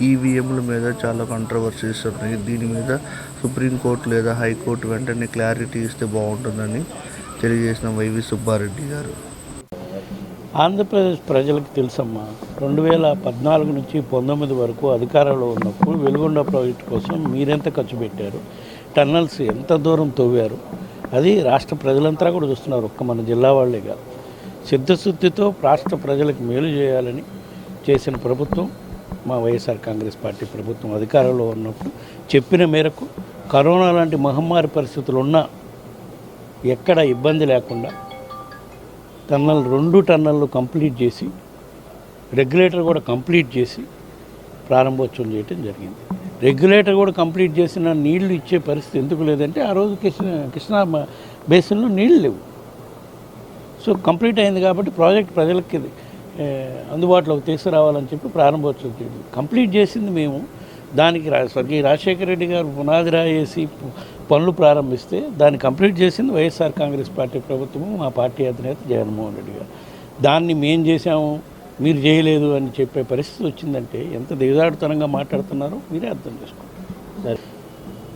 ఈవీఎంల మీద చాలా కాంట్రవర్సీస్ ఉన్నాయి. దీని మీద సుప్రీంకోర్టు లేదా హైకోర్టు వెంటనే క్లారిటీ ఇస్తే బాగుంటుందని తెలియజేసిన వైవి సుబ్బారెడ్డి గారు. ఆంధ్రప్రదేశ్ ప్రజలకు తెలుసమ్మా, 2014 నుంచి 19 వరకు అధికారంలో ఉన్నప్పుడు వెలుగొండ ప్రాజెక్టు కోసం మీరెంత ఖర్చు పెట్టారు, టన్నల్స్ ఎంత దూరం తవ్వారు, అది రాష్ట్ర ప్రజలంతా కూడా చూస్తున్నారు. ఒక్క మన జిల్లా వాళ్ళే కాదు, సిద్ధశుద్ధితో రాష్ట్ర ప్రజలకు మేలు చేయాలని చేసిన ప్రభుత్వం మా వైఎస్ఆర్ కాంగ్రెస్ పార్టీ ప్రభుత్వం. అధికారంలో ఉన్నప్పుడు చెప్పిన మేరకు కరోనా లాంటి మహమ్మారి పరిస్థితులు ఉన్నా ఎక్కడ ఇబ్బంది లేకుండా రెండు టన్నళ్ళు కంప్లీట్ చేసి, రెగ్యులేటర్ కూడా కంప్లీట్ చేసి ప్రారంభోత్సవం చేయడం జరిగింది. రెగ్యులేటర్ కూడా కంప్లీట్ చేసిన నీళ్లు ఇచ్చే పరిస్థితి ఎందుకు లేదంటే ఆ రోజు కృష్ణా బేసిన్లో నీళ్ళు లేవు. సో కంప్లీట్ అయింది కాబట్టి ప్రాజెక్ట్ ప్రజలకి అందుబాటులోకి తీసుకురావాలని చెప్పి ప్రారంభోత్సవం చేయండి. కంప్లీట్ చేసింది మేము. దానికి స్వర్గీయ రాజశేఖర రెడ్డి గారు పునాది రాయేసి పనులు ప్రారంభిస్తే దాన్ని కంప్లీట్ చేసింది వైఎస్ఆర్ కాంగ్రెస్ పార్టీ ప్రభుత్వము, మా పార్టీ అధినేత జగన్మోహన్ రెడ్డి గారు. దాన్ని మేము చేసాము, మీరు చేయలేదు అని చెప్పే పరిస్థితి వచ్చిందంటే ఎంత దిగజాడుతనంగా మాట్లాడుతున్నారో మీరే అర్థం చేసుకుంటారు. సరే,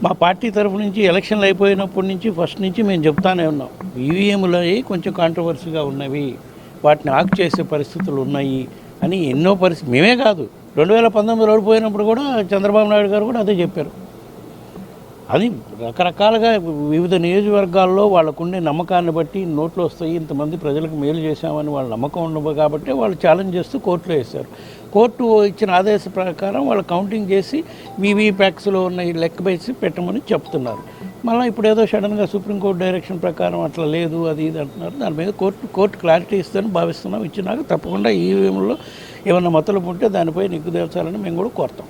మా పార్టీ తరఫు నుంచి ఎలక్షన్లు అయిపోయినప్పటి నుంచి ఫస్ట్ నుంచి మేము చెప్తానే ఉన్నాం, ఈవీఎంలు కొంచెం కాంట్రవర్సీగా ఉన్నవి, వాటిని ఆకు చేసే పరిస్థితులు ఉన్నాయి అని ఎన్నో పరిస్థితి. మేమే కాదు, 2019 ఓడిపోయినప్పుడు కూడా చంద్రబాబు నాయుడు గారు కూడా అదే చెప్పారు. అది రకరకాలుగా వివిధ నియోజకవర్గాల్లో వాళ్ళకుండే నమ్మకాన్ని బట్టి నోట్లు వస్తాయి, ఇంతమంది ప్రజలకు మేలు చేశామని వాళ్ళ నమ్మకం ఉండవు కాబట్టి వాళ్ళు ఛాలెంజ్ చేస్తూ కోర్టులో వేశారు. కోర్టు ఇచ్చిన ఆదేశ ప్రకారం వాళ్ళు కౌంటింగ్ చేసి వీవీప్యాక్స్లో ఉన్న లెక్క వేసి పెట్టమని చెప్తున్నారు. మళ్ళీ ఇప్పుడు ఏదో సడన్గా సుప్రీంకోర్టు డైరెక్షన్ ప్రకారం అట్లా లేదు అది ఇది అంటున్నారు. దాని మీద కోర్టు క్లారిటీ ఇస్తుందని భావిస్తున్నాం. ఇచ్చినాక తప్పకుండా ఈవీఎంలో ఏమన్నా మతలు ఉంటే దానిపై నిగ్గు తేల్చాలని మేము కూడా కోరుతాం.